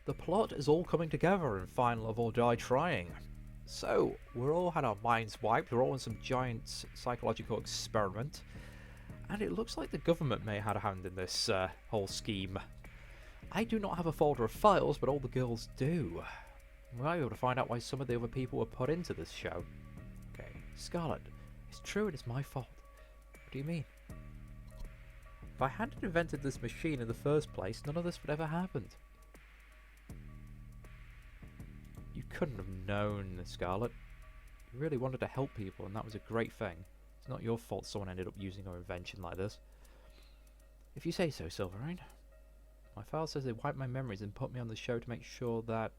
The plot is all coming together in Find Love or Die Trying. So, we're all had our minds wiped, we're all in some giant psychological experiment, and it looks like the government may have had a hand in this whole scheme. I do not have a folder of files, but all the girls do. We might be able to find out why some of the other people were put into this show. Okay, Scarlet, it's true, it is my fault. What do you mean? If I hadn't invented this machine in the first place, none of this would ever happened. You couldn't have known, Scarlet. You really wanted to help people, and that was a great thing. It's not your fault someone ended up using your invention like this. If you say so, Silverain. My file says they wiped my memories and put me on the show to make sure that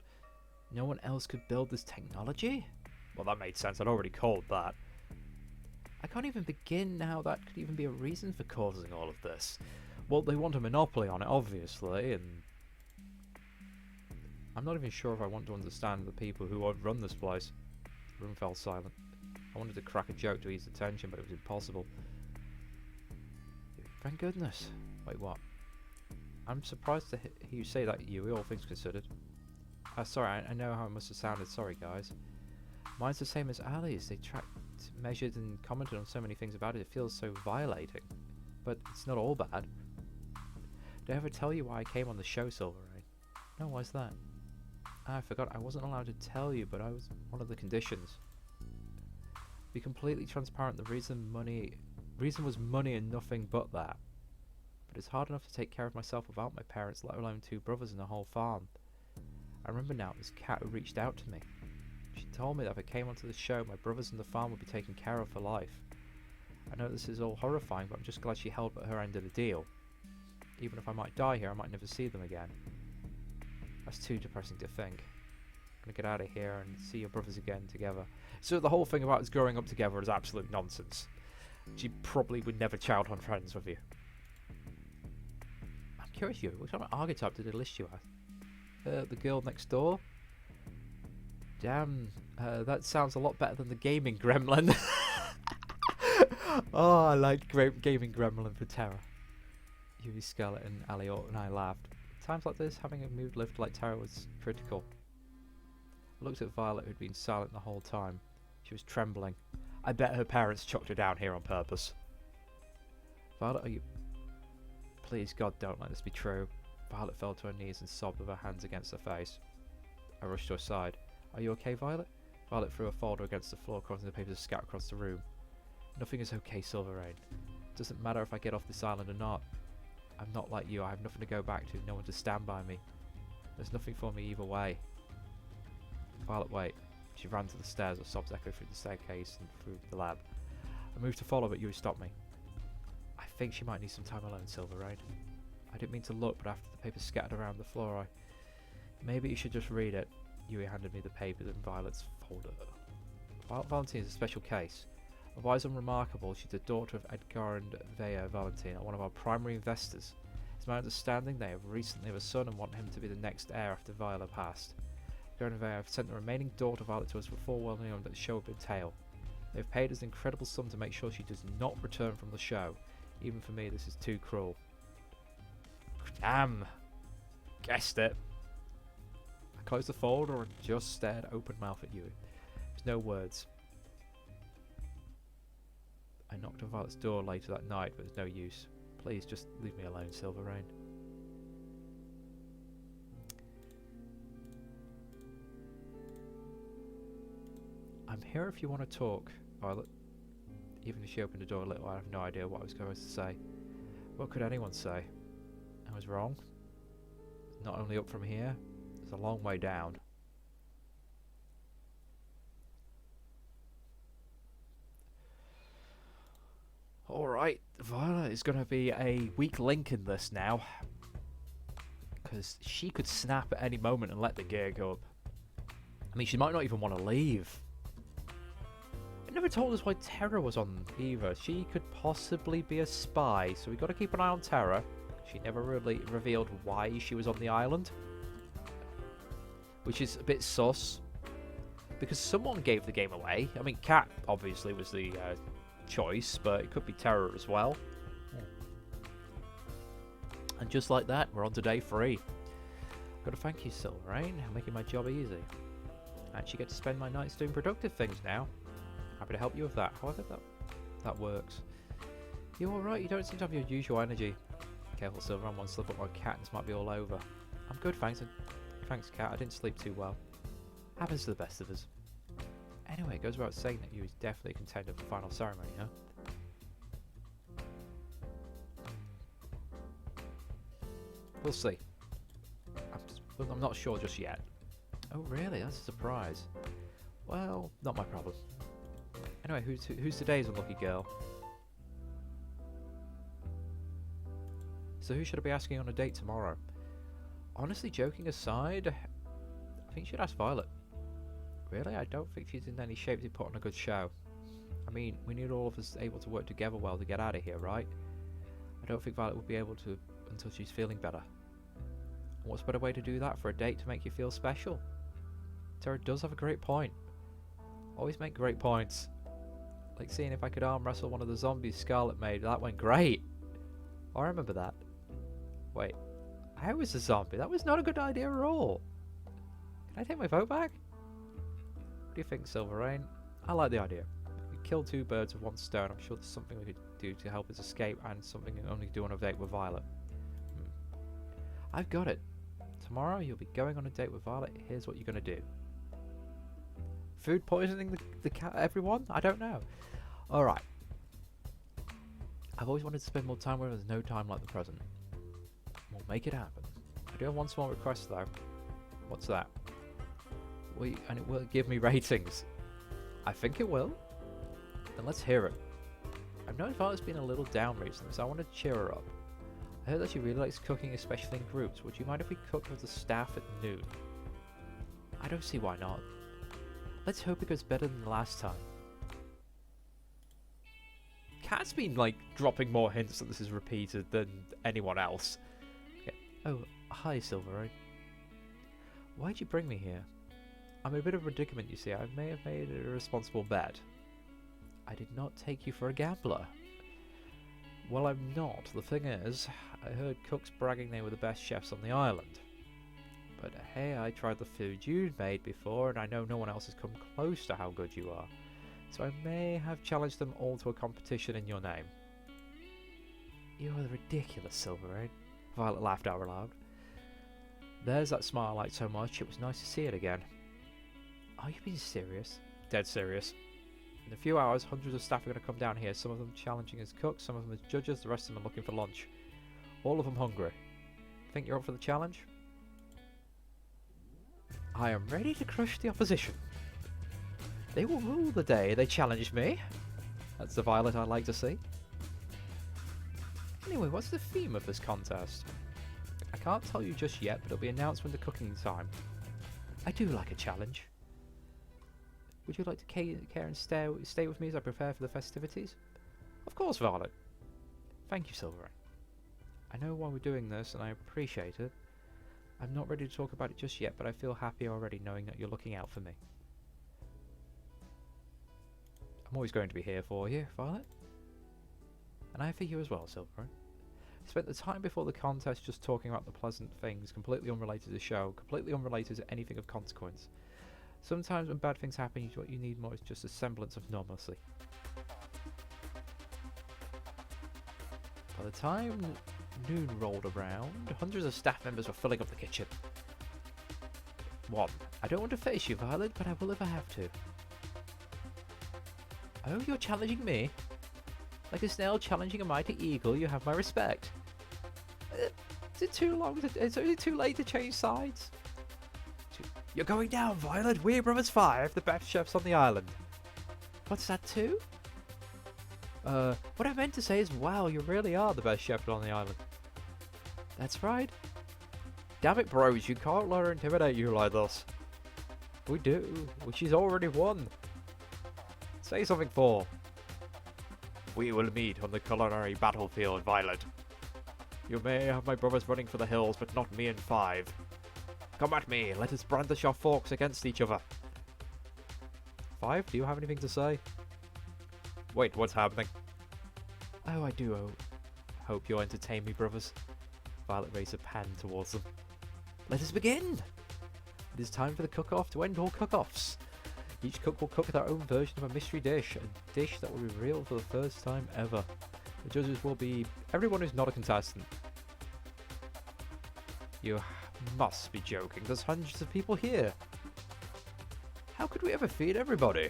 no one else could build this technology? Well, that made sense. I'd already called that. I can't even begin how that could even be a reason for causing all of this. Well, they want a monopoly on it, obviously, and I'm not even sure if I want to understand the people who would run this place. The room fell silent. I wanted to crack a joke to ease the tension, but it was impossible. Thank goodness. Wait, what? I'm surprised to hear you say that, Yui, all things considered. Sorry, I know how it must have sounded. Sorry, guys. Mine's the same as Ali's. They tracked, measured, and commented on so many things about it. It feels so violating. But it's not all bad. Did I ever tell you why I came on the show, Silverain? No, why's that? I forgot. I wasn't allowed to tell you, but I was one of the conditions. Be completely transparent. The reason was money and nothing but that. But it's hard enough to take care of myself without my parents, let alone 2 brothers and a whole farm. I remember now, this cat who reached out to me. She told me that if I came onto the show, my brothers and the farm would be taken care of for life. I know this is all horrifying, but I'm just glad she held at her end of the deal. Even if I might die here, I might never see them again. That's too depressing to think. I'm gonna get out of here and see your brothers again together. So the whole thing about us growing up together is absolute nonsense. She probably would never childhood friends with you. I'm curious, you. What kind of archetype did they list you as? The girl next door? Damn, that sounds a lot better than the gaming gremlin. Oh, I liked gaming gremlin for terror. Yui, Scarlet, and Ali and I laughed. At times like this, having a mood lift like terror was critical. I looked at Violet, who'd been silent the whole time. She was trembling. I bet her parents chucked her down here on purpose. Violet, are you... Please, God, don't let this be true. Violet fell to her knees and sobbed with her hands against her face. I rushed to her side. Are you okay, Violet? Violet threw a folder against the floor, causing the papers to scatter across the room. Nothing is okay, Silverain. It doesn't matter if I get off this island or not. I'm not like you. I have nothing to go back to, no one to stand by me. There's nothing for me either way. Violet, wait. She ran to the stairs, her sobs echoed through the staircase and through the lab. I moved to follow, but Yui stopped me. I think she might need some time alone, Silverain. I didn't mean to look, but after the papers scattered around the floor, Maybe you should just read it. Yui handed me the papers and Violet's folder. Valentine is a special case. Otherwise unremarkable, she's the daughter of Edgar and Vea Valentine, one of our primary investors. It's my understanding they have recently have a son and want him to be the next heir after Violet passed. Edgar and Vea have sent the remaining daughter Violet to us before well known that the show would entail. They have paid us an incredible sum to make sure she does not return from the show. Even for me, this is too cruel. Damn! Guessed it. I closed the folder and just stared open-mouthed at Yui. There's no words. I knocked on Violet's door later that night, but there's no use. Please, just leave me alone, Silverain. I'm here if you want to talk, Violet. Even if she opened the door a little, I have no idea what I was going to say. What could anyone say? I was wrong. It's not only up from here, it's a long way down. Alright, Violet is going to be a weak link in this now. Because she could snap at any moment and let the gear go up. I mean, she might not even want to leave. It never told us why Terra was on either. She could possibly be a spy, so we've got to keep an eye on Terra. She never really revealed why she was on the island. Which is a bit sus. Because someone gave the game away. I mean, Cat obviously was the choice, but it could be Terra as well. And just like that, we're on to day 3. Gotta thank you, Silverain, making my job easy. I actually get to spend my nights doing productive things now. Happy to help you with that. However, that works. You alright? You don't seem to have your usual energy. Careful, Silverain, one slip up my cat and this might be all over. I'm good, thanks. Thanks, cat. I didn't sleep too well. Happens to the best of us. Anyway, it goes without saying that you is definitely a contender for the final ceremony, huh? We'll see. I'm not sure just yet. Oh really? That's a surprise. Well, not my problem. Anyway, who's today's unlucky girl? So who should I be asking on a date tomorrow? Honestly, joking aside, I think you should ask Violet. Really? I don't think she's in any shape to put on a good show. I mean, we need all of us able to work together well to get out of here, right? I don't think Violet will be able to until she's feeling better. And what's a better way to do that for a date to make you feel special? Tara does have a great point. Always make great points. Like seeing if I could arm wrestle one of the zombies Scarlet made. That went great. Oh, I remember that. Wait, I was a zombie. That was not a good idea at all. Can I take my vote back? What do you think, Silverain? I like the idea. We kill two birds with one stone. I'm sure there's something we could do to help us escape and something we can only do on a date with Violet. I've got it. Tomorrow you'll be going on a date with Violet. Here's what you're going to do. Food poisoning the cat, everyone? I don't know. Alright. I've always wanted to spend more time with her. There's no time like the present. We'll make it happen. I do have one small request though. What's that? And it will give me ratings. I think it will. Then let's hear it. I've noticed Violet's been a little down recently, so I want to cheer her up. I heard that she really likes cooking, especially in groups. Would you mind if we cooked with the staff at noon? I don't see why not. Let's hope it goes better than the last time. Cat's been, like, dropping more hints that this is repeated than anyone else. Okay. Oh, hi, Silverain. Why'd you bring me here? I'm in a bit of a predicament, you see. I may have made a irresponsible bet. I did not take you for a gambler. Well, I'm not. The thing is, I heard cooks bragging they were the best chefs on the island. But hey, I tried the food you'd made before, and I know no one else has come close to how good you are. So I may have challenged them all to a competition in your name. You are ridiculous, Silverain. Violet laughed out loud. There's that smile I liked so much. It was nice to see it again. Are you being serious? Dead serious. In a few hours, hundreds of staff are going to come down here. Some of them challenging as cooks, some of them as judges, the rest of them are looking for lunch. All of them hungry. Think you're up for the challenge? I am ready to crush the opposition. They will rule the day they challenge me. That's the Violet I like to see. Anyway, what's the theme of this contest? I can't tell you just yet, but it'll be announced when the cooking time. I do like a challenge. Would you like to care and stay with me as I prepare for the festivities? Of course, Violet. Thank you, Silverain. I know why we're doing this, and I appreciate it. I'm not ready to talk about it just yet, but I feel happy already knowing that you're looking out for me. I'm always going to be here for you, Violet. And I for you as well, Silverain. I spent the time before the contest just talking about the pleasant things, completely unrelated to the show, completely unrelated to anything of consequence. Sometimes when bad things happen, what you need more is just a semblance of normalcy. By the time noon rolled around, hundreds of staff members were filling up the kitchen. 1. I don't want to face you, Violet, but I will if I have to. Oh, you're challenging me? Like a snail challenging a mighty eagle, you have my respect. Is it too long? Is it too late to change sides? You're going down, Violet. We're Brothers 5, the best chefs on the island. What's that, 2? What I meant to say is, wow, you really are the best chef on the island. That's right. Damn it, bros, you can't let her intimidate you like this. We do. Well, she's already won. Say something, 4. We will meet on the culinary battlefield, Violet. You may have my brothers running for the hills, but not me and 5. Come at me, let us brandish our forks against each other. 5, do you have anything to say? Wait, what's happening? Oh, I do hope you'll entertain me, brothers. Violet raised a pen towards them. Let us begin! It is time for the cook-off to end all cook-offs. Each cook will cook their own version of a mystery dish, a dish that will be revealed for the first time ever. The judges will be everyone who's not a contestant. You must be joking, there's hundreds of people here. How could we ever feed everybody?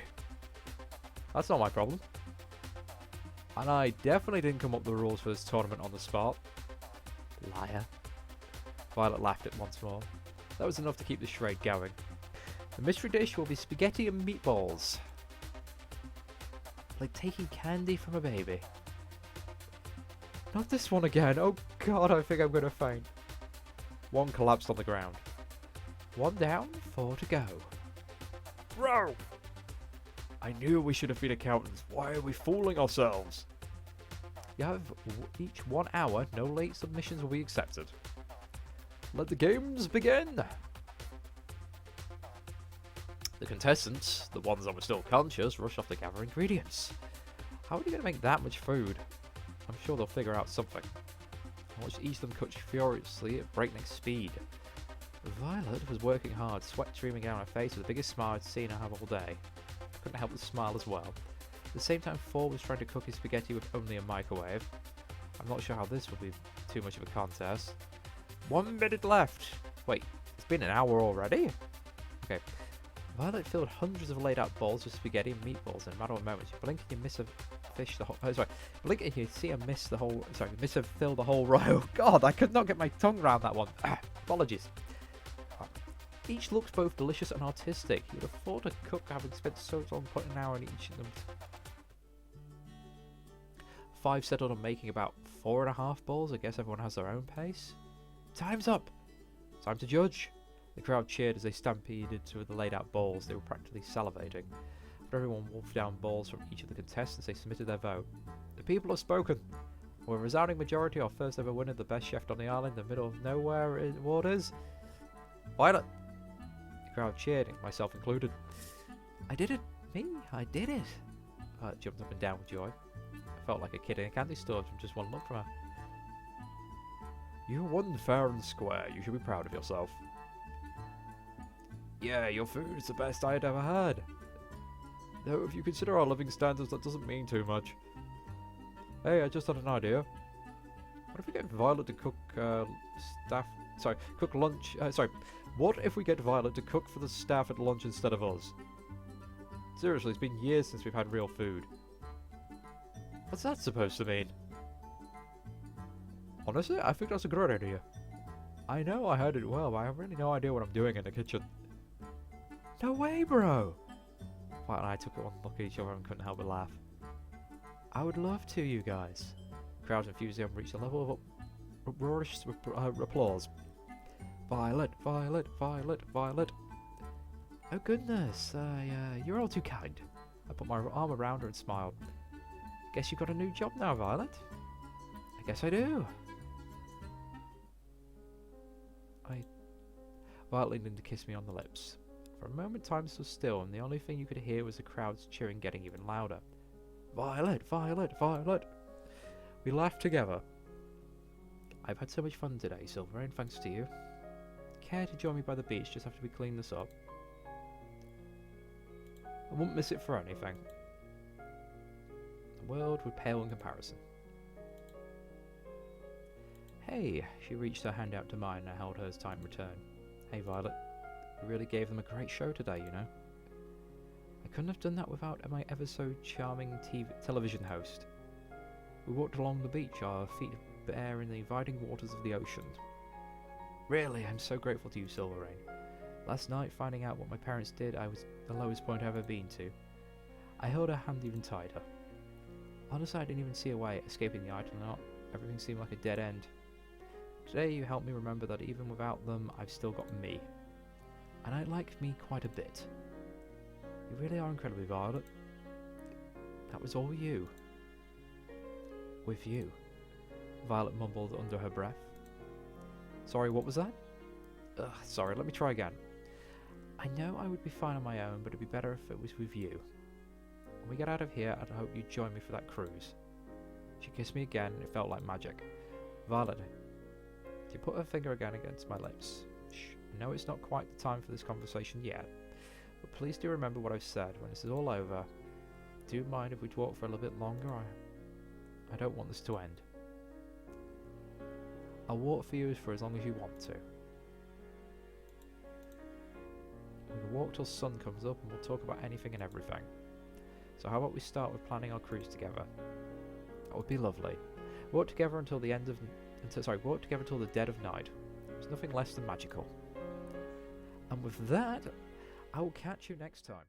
That's not my problem. And I definitely didn't come up with the rules for this tournament on the spot. Liar. Violet laughed it once more. That was enough to keep the charade going. The mystery dish will be spaghetti and meatballs. Like taking candy from a baby. Not this one again. Oh god, I think I'm gonna faint. One collapsed on the ground. One down, 4 to go. Bro! I knew we should have been accountants. Why are we fooling ourselves? You have each 1 hour. No late submissions will be accepted. Let the games begin! The contestants, the ones that were still conscious, rush off to gather ingredients. How are you going to make that much food? I'm sure they'll figure out something. I watched each of them cook furiously at breakneck speed. Violet was working hard, sweat streaming down her face with the biggest smile I'd seen her have all day. I couldn't help but smile as well. At the same time, Thor was trying to cook his spaghetti with only a microwave. I'm not sure how this will be too much of a contest. 1 minute left! Wait, it's been an hour already? Okay. Violet filled hundreds of laid out bowls with spaghetti and meatballs in a matter of moments. You blink and you miss a fish the whole... Oh, sorry. Blink and you see a miss the whole... Sorry, miss a fill the whole row. God, I could not get my tongue around that one. Apologies. Each looks both delicious and artistic. You would have thought a cook having spent so long putting an hour in each of them. 5 settled on making about 4.5 bowls. I guess everyone has their own pace. Time's up! Time to judge. The crowd cheered as they stampeded to the laid out bowls. They were practically salivating. After everyone wolfed down bowls from each of the contestants, they submitted their vote. The people have spoken. With a resounding majority, our first ever winner, the best chef on the island, the middle of nowhere in waters. Violet! The crowd cheered, myself included. I did it! Me? I did it! I jumped up and down with joy. I felt like a kid in a candy store from just one look from her. You won fair and square. You should be proud of yourself. Yeah, your food is the best I had ever had. Though if you consider our living standards, that doesn't mean too much. Hey, I just had an idea. What if we get Violet to cook cook lunch? What if we get Violet to cook for the staff at lunch instead of us? Seriously, it's been years since we've had real food. What's that supposed to mean? Honestly, I think that's a great idea. I know I heard it well, but I have really no idea what I'm doing in the kitchen. No way, bro! Violet and I took one look at each other and couldn't help but laugh. I would love to, you guys. The crowd's enthusiasm reached a level of uproarious applause. Violet, Violet, Violet, Violet. Oh goodness, you're all too kind. I put my arm around her and smiled. Guess you got a new job now, Violet? I guess I do. Violet leaned in to kiss me on the lips. For a moment time stood still, and the only thing you could hear was the crowd's cheering getting even louder. Violet, Violet, Violet! We laughed together. I've had so much fun today, Silverain, thanks to you. Care to join me by the beach just after we clean this up? I wouldn't miss it for anything. The world would pale in comparison. Hey, she reached her hand out to mine and I held hers tight in return. Hey Violet, we really gave them a great show today, you know. I couldn't have done that without my ever so charming television host. We walked along the beach, our feet bare in the inviting waters of the ocean. Really, I'm so grateful to you, Silverain. Last night, finding out what my parents did, I was the lowest point I've ever been to. I held her hand even tighter. Honestly, I didn't even see a way escaping the island. Everything seemed like a dead end. Today you helped me remember that even without them, I've still got me. And I like me quite a bit. You really are incredibly, Violet. That was all you. With you. Violet mumbled under her breath. Sorry, what was that? Ugh, sorry, let me try again. I know I would be fine on my own, but it'd be better if it was with you. When we get out of here, I'd hope you'd join me for that cruise. She kissed me again, and it felt like magic. Violet. She put her finger again against my lips. Shh. I know it's not quite the time for this conversation yet, but please do remember what I've said. When this is all over, do you mind if we talk for a little bit longer? I don't want this to end. I'll walk for you for as long as you want to. We can walk till sun comes up and we'll talk about anything and everything. So how about we start with planning our cruise together? That would be lovely. Walk together until the end of... walk together until the dead of night. There's nothing less than magical. And with that, I will catch you next time.